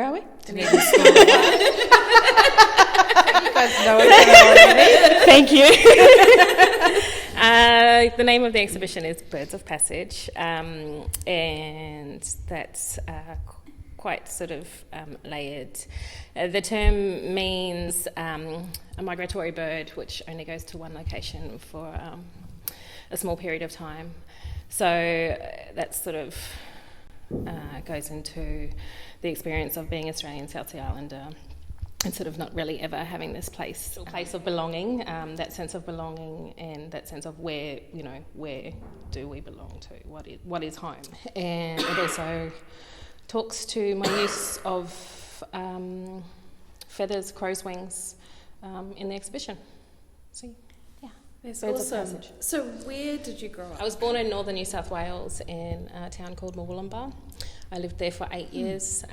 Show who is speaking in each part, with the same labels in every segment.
Speaker 1: Where are we?
Speaker 2: Dunedin School Art.
Speaker 1: You guys know it already.
Speaker 2: Thank you. The name of the exhibition is Birds of Passage, and that's quite sort of layered. The term means a migratory bird which only goes to one location for a small period of time. So that sort of goes into the experience of being Australian South Sea Islander and sort of not really ever having this place of belonging, that sense of belonging and that sense of where do we belong to, what is home. And it also talks to my use of feathers, crow's wings in the exhibition. So, yeah.
Speaker 3: That's
Speaker 2: Birds
Speaker 3: awesome.
Speaker 2: of Passage.
Speaker 3: So where did you grow up?
Speaker 2: I was born in northern New South Wales in a town called Murwillumbah. I lived there for 8 years.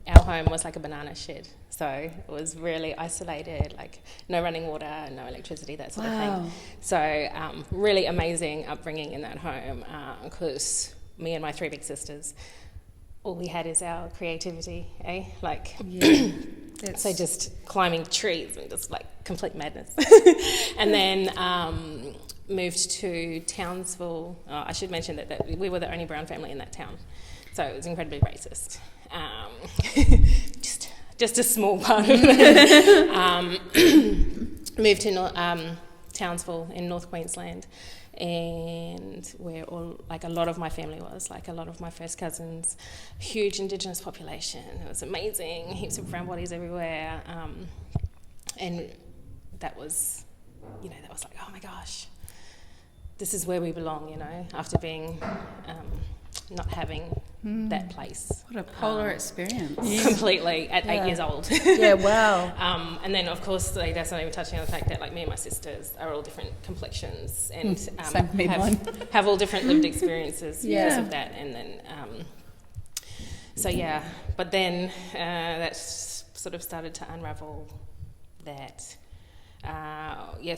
Speaker 2: Our home was like a banana shed, so it was really isolated, like no running water, no electricity, that sort of thing. So really amazing upbringing in that home, because me and my 3 big sisters, all we had is our creativity, eh? Like, so just climbing trees and just like complete madness. And then moved to Townsville. I should mention that we were the only brown family in that town, so it was incredibly racist. Just a small part of it. Moved to Townsville in North Queensland, and where a lot of my family was, like a lot of my first cousins, huge Indigenous population. It was amazing, heaps of brown bodies everywhere, and that was like, oh my gosh, this is where we belong, after being not having that place.
Speaker 1: What a polar experience.
Speaker 2: Completely, at 8 years old.
Speaker 1: Yeah, wow.
Speaker 2: And then, of course, that's not even touching on the fact that, like, me and my sisters are all different complexions and have all different lived experiences because of that. And then, but then that sort of started to unravel that.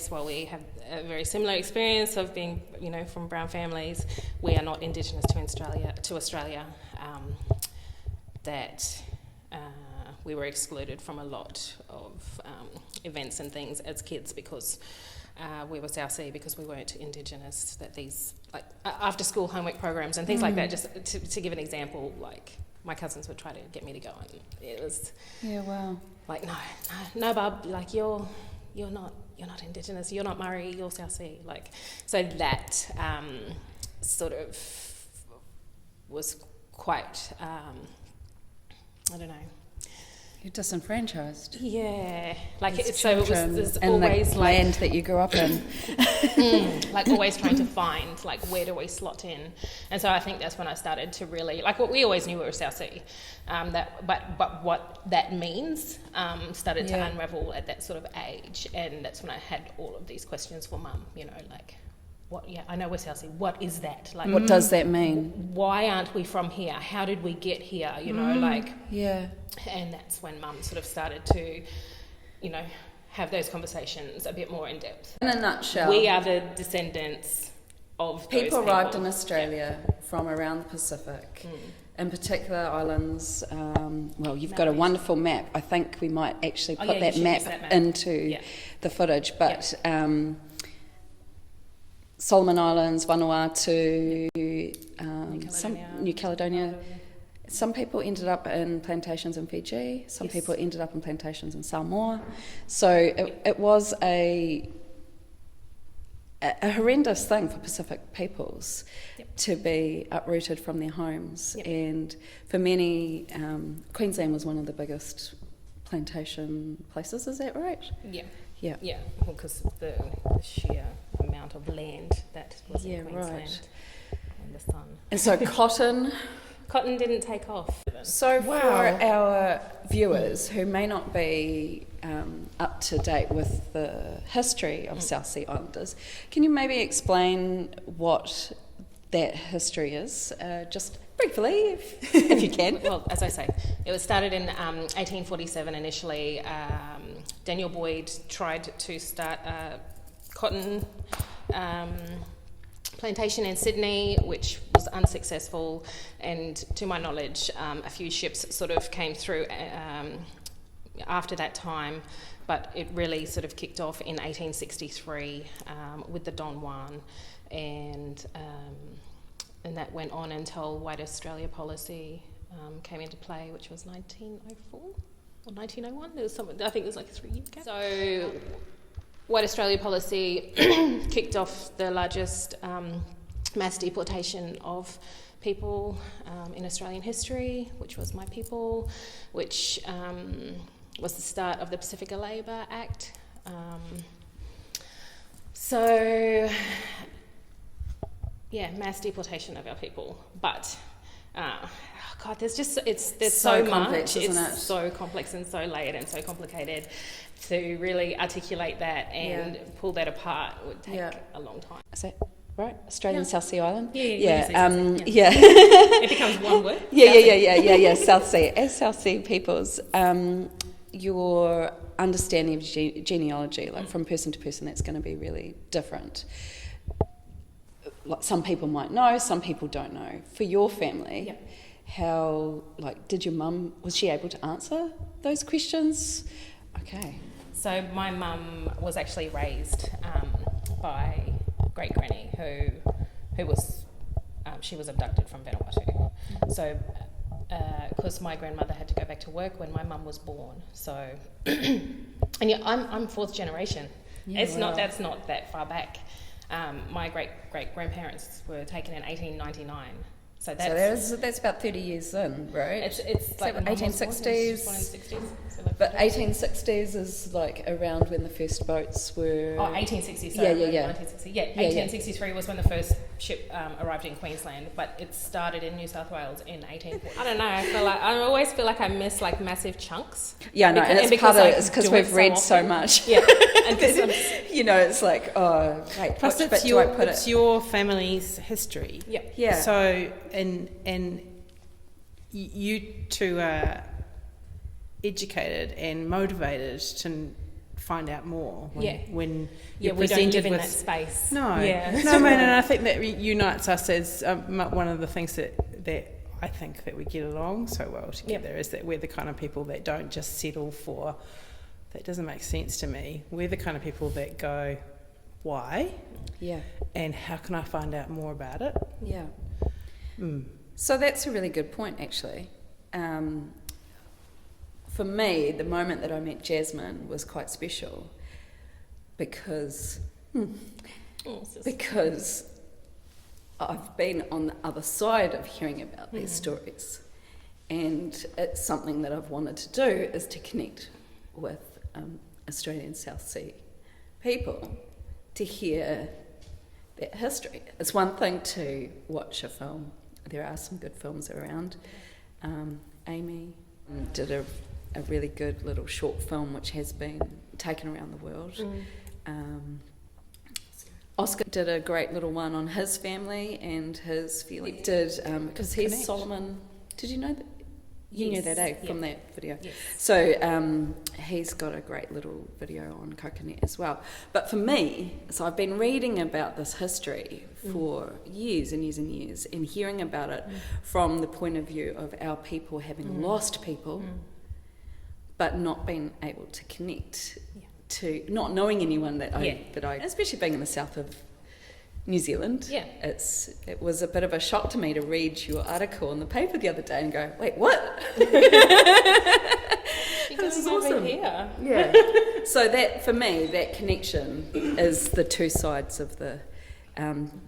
Speaker 2: While we have a very similar experience of being, from brown families, we are not Indigenous to Australia. That we were excluded from a lot of events and things as kids because we were South Sea, because we weren't Indigenous. That these after-school homework programs and things like that. Just to give an example, like my cousins would try to get me to go, and it was like no, Bub, like you're not Indigenous, you're not Murray, you're South Sea. Like, so that sort of was quite, I don't know.
Speaker 1: You're disenfranchised.
Speaker 2: Yeah, like
Speaker 1: It's
Speaker 2: so it was always
Speaker 1: the
Speaker 2: like
Speaker 1: land that you grew up in.
Speaker 2: like always trying to find like where do we slot in, and so I think that's when I started to really like what we always knew we were South Sea, but what that means started to unravel at that sort of age, and that's when I had all of these questions for Mum, like. What, I know we're South Sea. What is that? Like,
Speaker 1: what does that mean?
Speaker 2: Why aren't we from here? How did we get here? And that's when Mum sort of started to, have those conversations a bit more in depth.
Speaker 1: In a nutshell,
Speaker 2: we are the descendants of those
Speaker 1: people arrived in Australia from around the Pacific, in particular islands. You've got a wonderful map. I think we might actually put that map into the footage, but. Solomon Islands, Vanuatu, New Caledonia. Some people ended up in plantations in Fiji. Some people ended up in plantations in Samoa. So it was a horrendous thing for Pacific peoples to be uprooted from their homes. And for many, Queensland was one of the biggest plantation places. Is that right? Yeah, because the sheer amount of land that was in Queensland and the sun. And so cotton
Speaker 2: didn't take off.
Speaker 1: So for our viewers who may not be up to date with the history of South Sea Islanders, can you maybe explain what that history is, just briefly, if you can?
Speaker 2: Well, as I say, it was started in 1847 initially. Daniel Boyd tried to start a cotton plantation in Sydney, which was unsuccessful, and to my knowledge, a few ships sort of came through after that time, but it really sort of kicked off in 1863 with the Don Juan, and that went on until White Australia policy came into play, which was 1904 or 1901. There was I think it was like a 3-year gap. So White Australia policy kicked off the largest mass deportation of people in Australian history, which was my people, which was the start of the Pacifica Labour Act. Mass deportation of our people. But God, there's so
Speaker 1: complex,
Speaker 2: much.
Speaker 1: Isn't it?
Speaker 2: It's so complex and so layered and so complicated. To really articulate that and pull that apart would take a long time.
Speaker 1: Is that right? Australian South Sea Island?
Speaker 2: Yeah.
Speaker 1: It
Speaker 2: becomes one word.
Speaker 1: Yeah. South Sea. As South Sea peoples, your understanding of genealogy, like from person to person, that's going to be really different. Like some people might know, some people don't know. For your family, how, did your mum, was she able to answer those questions? Okay.
Speaker 2: So my mum was actually raised by great granny who was she was abducted from Vanuatu. So because my grandmother had to go back to work when my mum was born. So and I'm fourth generation. That's not that far back. My great grandparents were taken in 1899. So
Speaker 1: that's about 30 years in, right?
Speaker 2: It's like
Speaker 1: 1860s.
Speaker 2: Born in the 60s. So
Speaker 1: But 1860s is around when the first boats were...
Speaker 2: 1860,
Speaker 1: sorry.
Speaker 2: 1960. 1863 was when the first ship arrived in Queensland, but it started in New South Wales in 1840. I don't know, I always feel like I miss massive chunks.
Speaker 1: Yeah, no, and it's part of it is because we've read so much.
Speaker 2: Yeah. And
Speaker 1: it's like, oh, wait,
Speaker 3: plus it's your family's history.
Speaker 2: Yeah.
Speaker 3: So, and you two are educated and motivated to find out more when you're
Speaker 2: we don't live in
Speaker 3: with
Speaker 2: that space.
Speaker 3: No, and I think that unites us as one of the things that I think that we get along so well together is that we're the kind of people that don't just settle for that doesn't make sense to me. We're the kind of people that go, why?
Speaker 1: Yeah.
Speaker 3: And how can I find out more about it?
Speaker 1: Yeah. So that's a really good point, actually. For me, the moment that I met Jasmine was quite special because I've been on the other side of hearing about these stories, and it's something that I've wanted to do is to connect with Australian South Sea people to hear that history. It's one thing to watch a film. There are some good films around. Amy did a really good little short film which has been taken around the world. Oscar did a great little one on his family and his feelings. Because he's Solomon. Did you know that? You knew that, from that video.
Speaker 2: Yes.
Speaker 1: So he's got a great little video on coconut as well. But for me, so I've been reading about this history for years and years and years and hearing about it from the point of view of our people having lost people, but not being able to connect to, not knowing anyone that I, especially being in the south of New Zealand.
Speaker 2: Yeah.
Speaker 1: It was a bit of a shock to me to read your article in the paper the other day and go, wait, what?
Speaker 2: This is awesome. Here.
Speaker 1: Yeah. So that, for me, that connection is the two sides of the,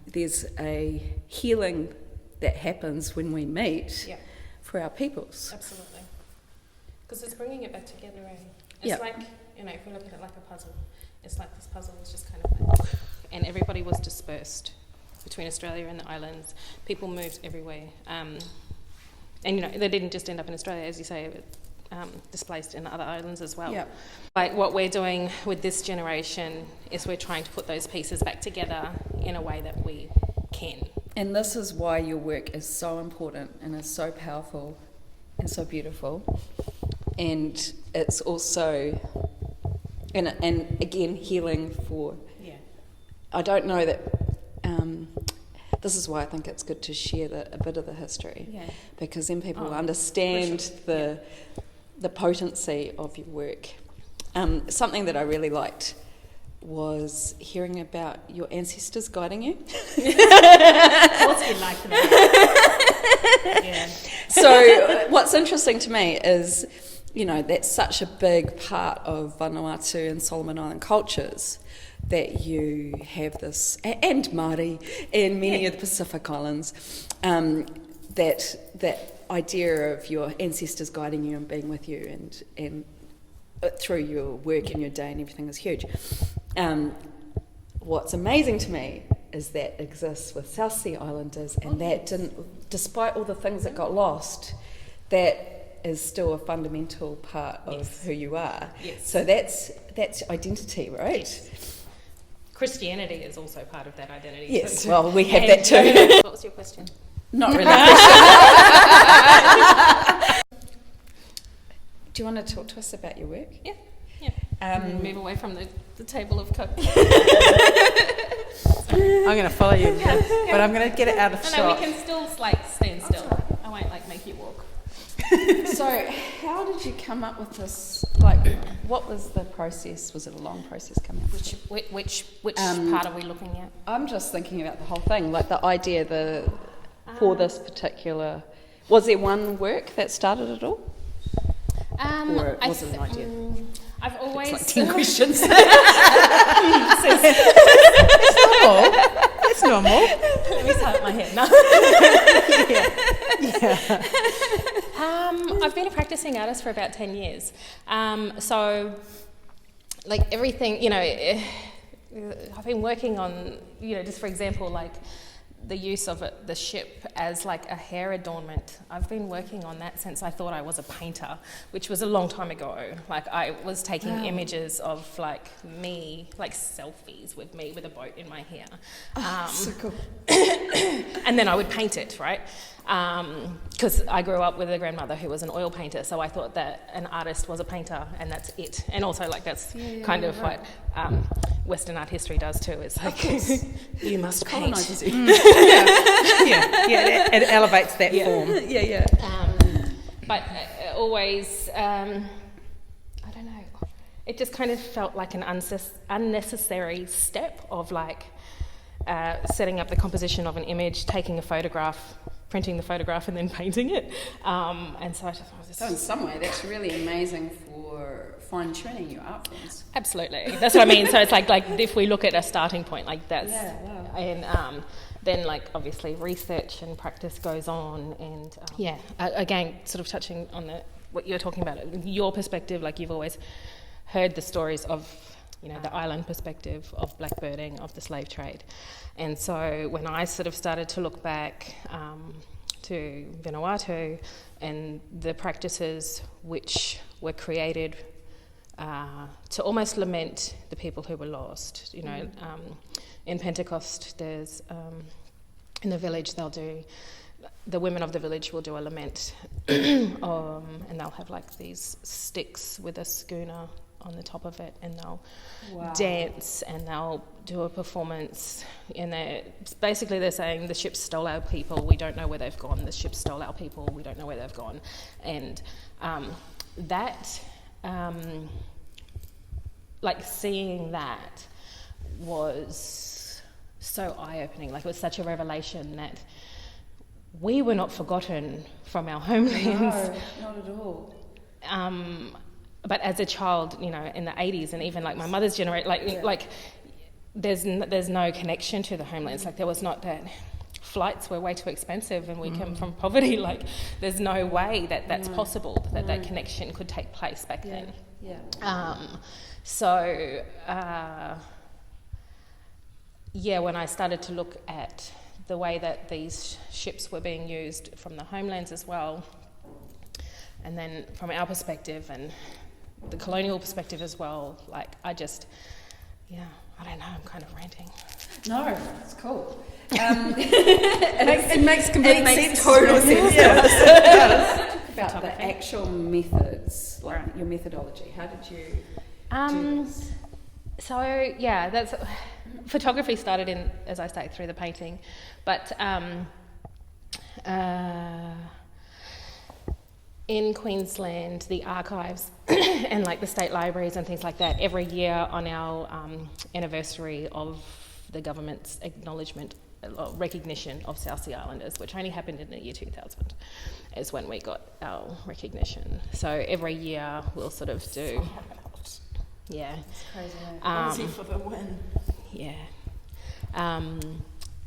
Speaker 1: there's a healing that happens when we meet for our peoples.
Speaker 2: Absolutely. Because it's bringing it back together. It's like, if we look at it like a puzzle, it's like this puzzle is just kind of like, and everybody was dispersed between Australia and the islands. People moved everywhere. And, they didn't just end up in Australia, as you say, displaced in other islands as well.
Speaker 1: Yep.
Speaker 2: Like what we're doing with this generation is we're trying to put those pieces back together in a way that we can.
Speaker 1: And this is why your work is so important and is so powerful and so beautiful. And it's also, and again, healing for... I don't know that this is why I think it's good to share a bit of the history, because then people understand the potency of your work. Something that I really liked was hearing about your ancestors guiding you.
Speaker 2: What's it like that?
Speaker 1: So what's interesting to me is, that's such a big part of Vanuatu and Solomon Island cultures, that you have this, and Māori and many of the Pacific Islands, that idea of your ancestors guiding you and being with you and through your work and your day and everything is huge. What's amazing to me is that exists with South Sea Islanders, and that didn't, despite all the things that got lost, that is still a fundamental part of who you are.
Speaker 2: Yes.
Speaker 1: So that's identity, right?
Speaker 2: Yes. Christianity is also part of that identity.
Speaker 1: Yes,
Speaker 2: too.
Speaker 1: well, we have that too.
Speaker 2: What was your question?
Speaker 1: Not really. Do you want to talk to us about your work?
Speaker 2: Yeah. Move away from the table of coke.
Speaker 3: I'm going to follow you, but I'm going to get it out of shot.
Speaker 2: No, we can still stand still. I won't make you walk.
Speaker 1: So, how did you come up with this? What was the process? Was it a long process coming up with it?
Speaker 2: Which part are we looking at?
Speaker 1: I'm just thinking about the whole thing, the idea for this particular. Was there one work that started it all? Or was it an idea?
Speaker 2: I've always...
Speaker 1: It's like 10 questions.
Speaker 3: It's normal.
Speaker 2: Let me start my head now. I've been a practicing artist for about 10 years. So, everything, I've been working on, just for example, the use of the ship as a hair adornment. I've been working on that since I thought I was a painter, which was a long time ago. I was taking images of me, selfies with me with a boat in my hair.
Speaker 1: So cool.
Speaker 2: And then I would paint it, right? Because I grew up with a grandmother who was an oil painter, so I thought that an artist was a painter and that's it. And also that's kind of what Western art history does too. It's you must paint.
Speaker 3: It elevates that form.
Speaker 2: But always, I don't know, it just kind of felt like an unnecessary step of setting up the composition of an image, taking a photograph, printing the photograph and then painting it. And so I just thought,
Speaker 1: so in some way that's really amazing for fine-tuning your art forms.
Speaker 2: Absolutely, that's what I mean. So it's like if we look at a starting point, that's and then obviously research and practice goes on, and again, sort of touching on what you're talking about, your perspective, you've always heard the stories of the island perspective of blackbirding, of the slave trade. And so when I sort of started to look back to Vanuatu and the practices which were created to almost lament the people who were lost, in Pentecost there's, in the village the women of the village will do a lament and they'll have these sticks with a schooner on the top of it, and they'll dance and they'll do a performance, and they're saying the ship stole our people, we don't know where they've gone, the ship stole our people, we don't know where they've gone. And seeing that was so eye-opening. It was such a revelation that we were not forgotten from our homelands.
Speaker 1: No, not at all.
Speaker 2: But as a child, in the 80s, and even my mother's generation, there's no connection to the homelands. There was not that. Flights were way too expensive, and we come from poverty. There's no way that's possible, that connection could take place back then. When I started to look at the way that these ships were being used from the homelands as well, and then from our perspective and the colonial perspective as well, I don't know, I'm kind of ranting.
Speaker 1: No, it's cool. It makes complete sense.
Speaker 3: Total sense.
Speaker 1: About the actual methods, your methodology. How did you do this?
Speaker 2: So yeah, that's photography started in, as I say, through the painting, but in Queensland, the archives and like the state libraries and things like that, every year on our anniversary of the government's acknowledgement or recognition of South Sea Islanders, which only happened in the year 2000, is when we got our recognition. So every year we'll sort of do, yeah.
Speaker 1: It's crazy.
Speaker 3: Easy for the win.
Speaker 2: Yeah.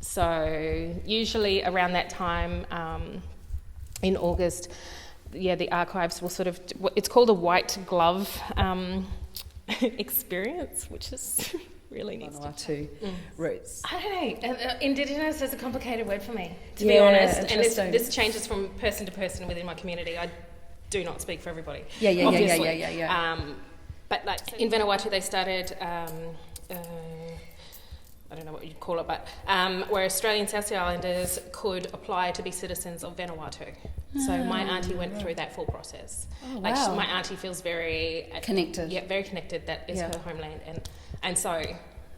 Speaker 2: So usually around that time, in August, the archives will sort of, it's called a white glove experience, which is really needs to...
Speaker 1: roots.
Speaker 2: I don't know. Indigenous is a complicated word for me, to be honest. And this changes from person to person within my community. I do not speak for everybody.
Speaker 1: Yeah.
Speaker 2: But like in Vanuatu, they started, I don't know what you'd call it, but where Australian South Sea Islanders could apply to be citizens of Vanuatu. So my auntie went through that full process.
Speaker 1: Oh,
Speaker 2: like
Speaker 1: wow.
Speaker 2: my auntie feels very
Speaker 1: connected.
Speaker 2: Yeah, very connected. That is her homeland, and so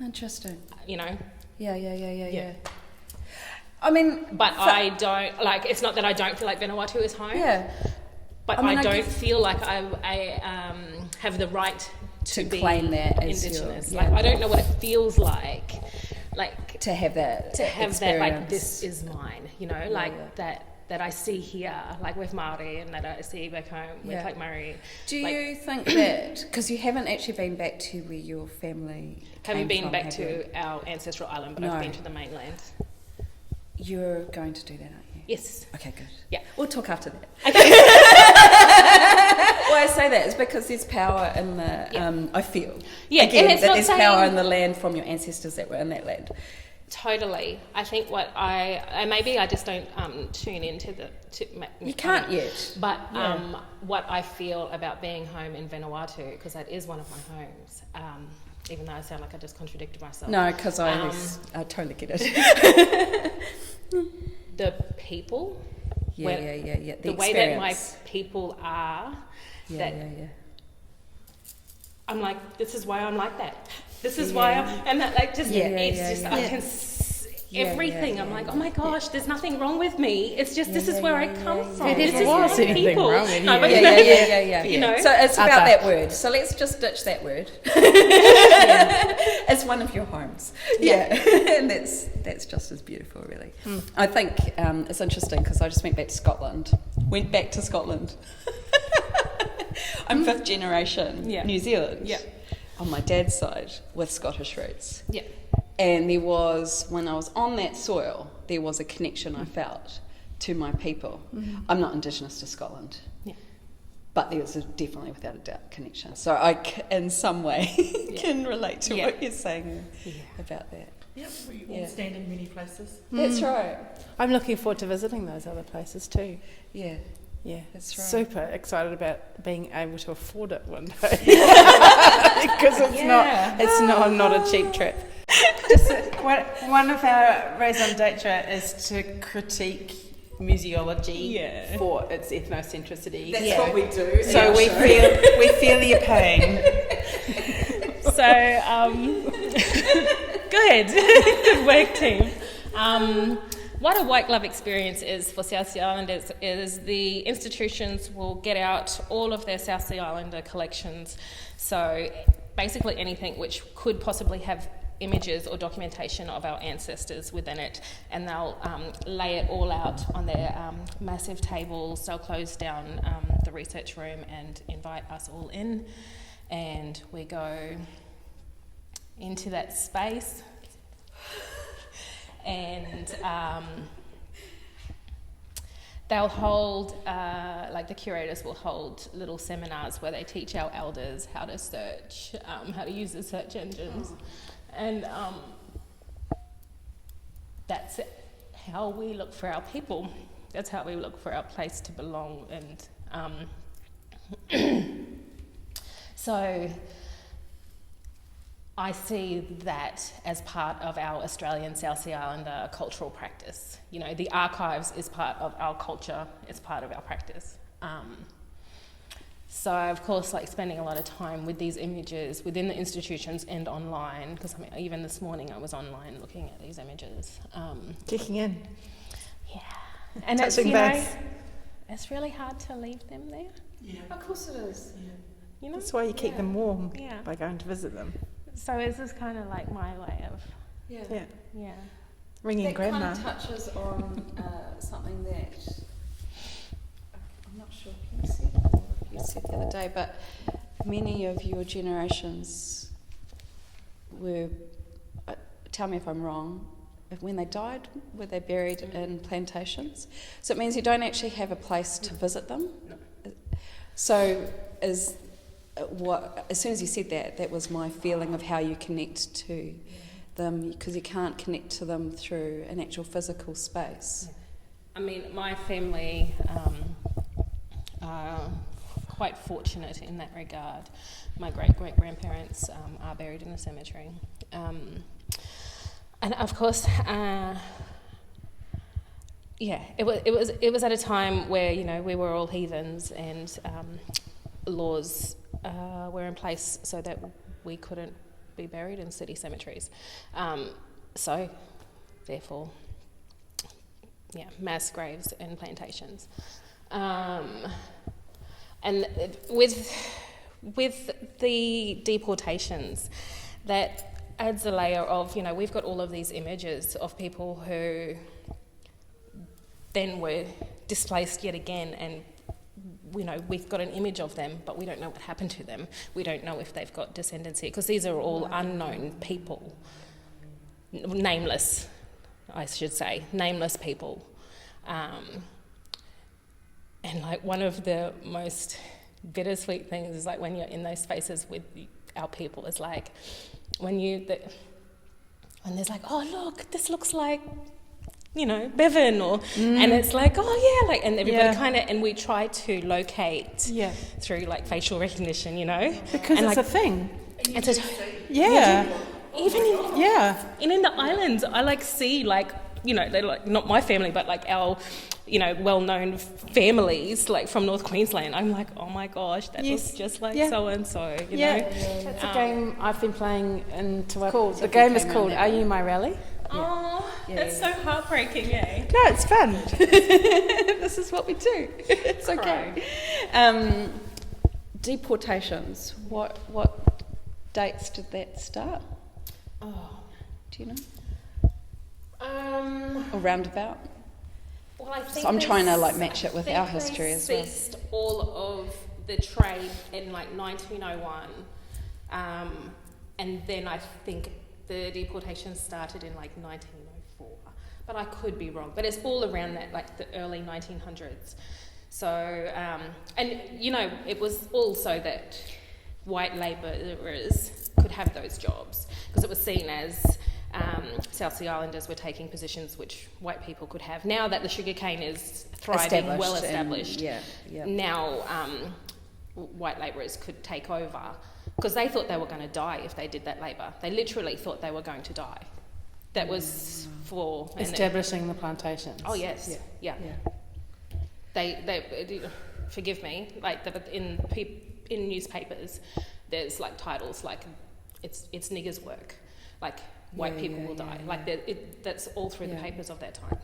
Speaker 1: interesting.
Speaker 2: You know.
Speaker 1: Yeah. I mean,
Speaker 2: but I don't like. It's not that I don't feel like Vanuatu is home.
Speaker 1: Yeah.
Speaker 2: But I don't feel like I have the right to be
Speaker 1: claim that as
Speaker 2: Indigenous.
Speaker 1: your,
Speaker 2: like I don't know what it feels like
Speaker 1: to have that
Speaker 2: like this is mine. You know, like that I see here, like with Māori, and that I see back home with like Murray.
Speaker 1: Do you think that because you haven't actually been back to where your family
Speaker 2: haven't been back to our ancestral island, but I've been to the mainland.
Speaker 1: You're going to do that, aren't you?
Speaker 2: Yes.
Speaker 1: Okay, good.
Speaker 2: Yeah.
Speaker 1: We'll talk after that.
Speaker 2: Okay.
Speaker 1: Why I say that is because there's power in the, I feel.
Speaker 2: Yeah,
Speaker 1: again,
Speaker 2: and it's
Speaker 1: that
Speaker 2: not
Speaker 1: there's
Speaker 2: saying...
Speaker 1: power in the land from your ancestors that were in that land.
Speaker 2: Totally. I think what maybe I just don't tune into
Speaker 1: you can't yet.
Speaker 2: But what I feel about being home in Vanuatu, because that is one of my homes, even though I sound like I just contradicted myself.
Speaker 1: No, because I totally get it.
Speaker 2: The people.
Speaker 1: The
Speaker 2: the way that my people are. I'm like, this is why I'm like that. This is why and that like just I can everything. I'm like, oh my gosh, there's nothing wrong with me. It's just this is where I come from.
Speaker 3: This is
Speaker 2: my
Speaker 3: anything
Speaker 2: people.
Speaker 3: wrong with you.
Speaker 2: No, but
Speaker 1: You know, so it's about that word. So let's just ditch that word. It's one of your homes. And that's just as beautiful, really. I think it's interesting because I just went back to Scotland. I'm fifth generation New Zealand. On my dad's side with Scottish roots. And there was, when I was on that soil, there was a connection I felt to my people. I'm not Indigenous to Scotland, but there was definitely, without a doubt, connection. So I, in some way, can relate to what you're saying about that.
Speaker 4: Yep, we all stand in many places.
Speaker 1: That's right.
Speaker 3: I'm looking forward to visiting those other places too.
Speaker 1: Yeah,
Speaker 3: that's
Speaker 1: right.
Speaker 3: Super excited about being able to afford it one day because it's not a cheap trip. Just one of our raison d'etre is to critique museology for its ethnocentricity.
Speaker 1: That's what we do.
Speaker 3: So we feel your pain.
Speaker 2: So good work, team. What a white glove experience is for South Sea Islanders is the institutions will get out all of their South Sea Islander collections. So basically anything which could possibly have images or documentation of our ancestors within it, and they'll lay it all out on their massive tables. They'll close down the research room and invite us all in, and we go into that space. And they'll hold, like the curators will hold little seminars where they teach our elders how to search, how to use the search engines. And that's how we look for our people. That's how we look for our place to belong. And so I see that as part of our Australian South Sea Islander cultural practice. You know, the archives is part of our culture, it's part of our practice. So, of course, like spending a lot of time with these images within the institutions and online, because I mean, even this morning I was online looking at these images.
Speaker 5: Checking in.
Speaker 2: Yeah. And it's,
Speaker 5: Touching
Speaker 2: you know,
Speaker 5: base.
Speaker 2: it's really hard to leave them there.
Speaker 4: Yeah.
Speaker 1: Of course it is.
Speaker 4: Yeah.
Speaker 2: You know?
Speaker 5: That's why you keep them warm
Speaker 2: Yeah.
Speaker 5: by going to visit them.
Speaker 2: So this is kind of like my way of,
Speaker 5: Yeah.
Speaker 2: yeah.
Speaker 5: Ringing
Speaker 1: That
Speaker 5: grandma.
Speaker 1: kind of touches on something that I'm not sure if you said or if you said the other day, but many of your generations were, tell me if I'm wrong, when they died, were they buried in plantations? So it means you don't actually have a place to visit them.
Speaker 2: No.
Speaker 1: So as soon as you said that, that was my feeling of how you connect to them, because you can't connect to them through an actual physical space.
Speaker 2: I mean, my family are quite fortunate in that regard. My great-great-grandparents are buried in a cemetery. And of course, it was at a time where, you know, we were all heathens, and laws were in place so that we couldn't be buried in city cemeteries. So, therefore, yeah, mass graves and plantations. And with the deportations, that adds a layer of, you know, we've got all of these images of people who then were displaced yet again, and, you know, we've got an image of them, but we don't know what happened to them. We don't know if they've got descendancy, because these are all unknown people. Nameless, I should say, nameless people. And like one of the most bittersweet things is like when you're in those spaces with our people, is like when there's like, oh look, this looks like, you know, Bevan, or and it's like, oh yeah, like, and everybody kind of, and we try to locate through like facial recognition, you know,
Speaker 3: Because
Speaker 2: and
Speaker 3: it's
Speaker 2: like,
Speaker 3: a thing.
Speaker 2: it's a,
Speaker 3: Yeah.
Speaker 2: even in the islands, I like see like, you know, they're like not my family, but like our, you know, well-known families like from North Queensland. I'm like, oh my gosh, that looks just like so and so. You know,
Speaker 3: That's a game I've been playing in Te
Speaker 1: Cool.
Speaker 3: The game is called Are You My Rally?
Speaker 2: Oh, that's so heartbreaking, eh?
Speaker 5: No, it's fun.
Speaker 1: This is what we do. It's okay. Deportations. What dates did that start?
Speaker 2: Oh,
Speaker 1: Do you know? Or roundabout?
Speaker 2: well, I think
Speaker 1: So I'm trying to like
Speaker 2: they-
Speaker 1: match it with
Speaker 2: I
Speaker 1: our
Speaker 2: think
Speaker 1: history
Speaker 2: they
Speaker 1: as well.
Speaker 2: ceased all of the trade in like 1901, and then I think the deportation started in like 1904. But I could be wrong. But it's all around that, like the early 1900s. So, and you know, it was also that white labourers could have those jobs, because it was seen as South Sea Islanders were taking positions which white people could have. Now that the sugarcane is thriving, well established, now white labourers could take over, because they thought they were going to die if they did that labour. They literally thought they were going to die. That was for
Speaker 3: Establishing the plantations.
Speaker 2: Oh yes, yeah. They forgive me, like in newspapers, there's like titles like it's niggers' work, like white people will die, like that's all through the papers of that time.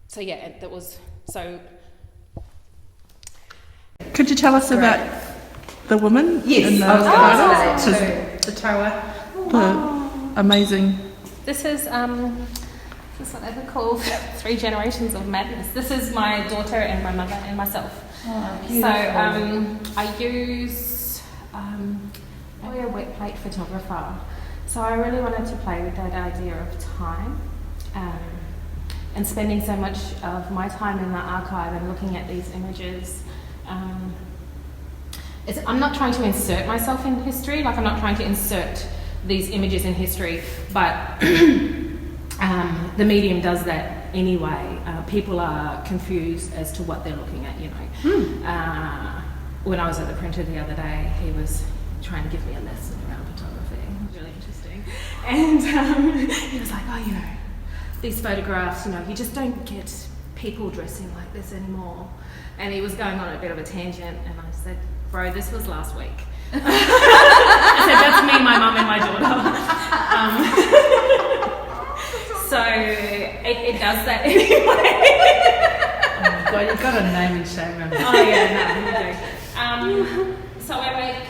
Speaker 2: So yeah, that was so.
Speaker 4: Could you tell us about the women?
Speaker 1: Yes,
Speaker 4: in the
Speaker 1: I was going to say that
Speaker 4: the Tautai. The amazing.
Speaker 2: This is what they would call 3 generations of madness. This is my daughter and my mother and myself. So I use I'm a wet plate photographer. So I really wanted to play with that idea of time, and spending so much of my time in the archive and looking at these images. I'm not trying to insert myself in history, like I'm not trying to insert these images in history, but the medium does that anyway. People are confused as to what they're looking at, you know. When I was at the printer the other day, he was trying to give me a lesson around photography. It was really interesting. And he was like, oh, you know, these photographs, you know, you just don't get people dressing like this anymore. And he was going on a bit of a tangent, and I said, bro, this was last week. I said, that's me, my mum, and my daughter. So it does that anyway.
Speaker 3: Oh God, you've got a name and shame him.
Speaker 2: Oh yeah, no, you do. So I make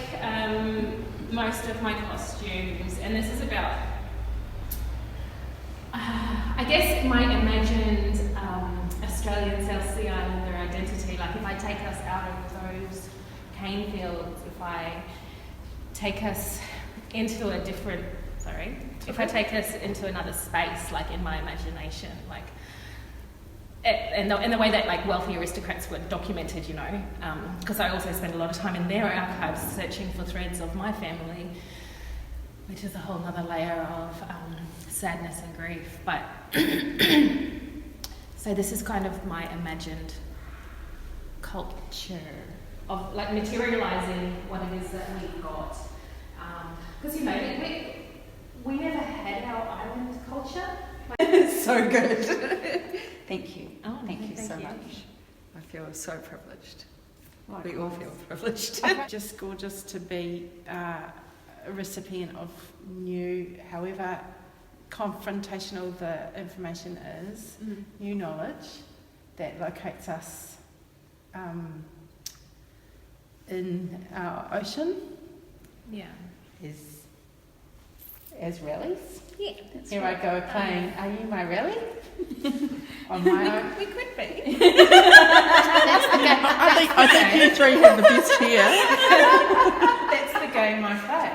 Speaker 2: most of my costumes, and this is about, I guess, my imagined Australian South Sea Islander identity. Like if I take us out of those cane fields, if I take us into a different, if I take us into another space, like in my imagination, like, and the way that like wealthy aristocrats were documented, you know, because I also spend a lot of time in their archives searching for threads of my family, which is a whole other layer of sadness and grief. But so this is kind of my imagined culture of like materializing what it is that we've got, because you know we never had our island culture.
Speaker 1: So good. Thank you.
Speaker 2: Oh,
Speaker 1: thank you so much. I feel so privileged. We all feel privileged.
Speaker 3: Just gorgeous to be a recipient of new, however confrontational the information is, new knowledge that locates us in our ocean.
Speaker 2: Yeah.
Speaker 3: Is as rallies.
Speaker 2: Yeah. That's
Speaker 3: Here
Speaker 2: right.
Speaker 3: I go playing Are You My Rally? On my own.
Speaker 2: We could be.
Speaker 4: I think you three have the best here.
Speaker 3: That's the game I play.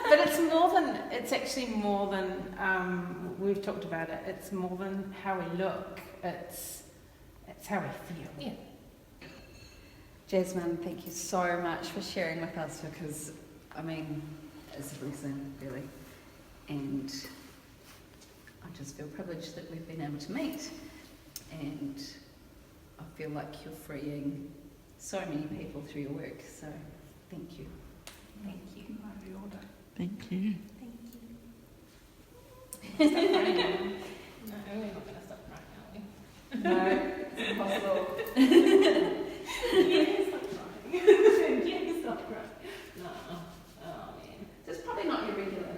Speaker 3: But it's actually more than, we've talked about it, it's more than how we look, it's how we feel.
Speaker 2: Yeah.
Speaker 1: Jasmine, thank you so much for sharing with us, because, I mean, it's everything, really. And I just feel privileged that we've been able to meet. And I feel like you're freeing so many people through your work. So thank you.
Speaker 2: Thank you.
Speaker 4: Thank you.
Speaker 2: Stop crying now. No, we're not going to stop crying, are we?
Speaker 1: No, it's impossible.
Speaker 2: Yeah, stop crying. Yeah, stop crying. No. Oh, man.
Speaker 1: It's probably not your regular.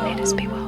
Speaker 6: Let us be one.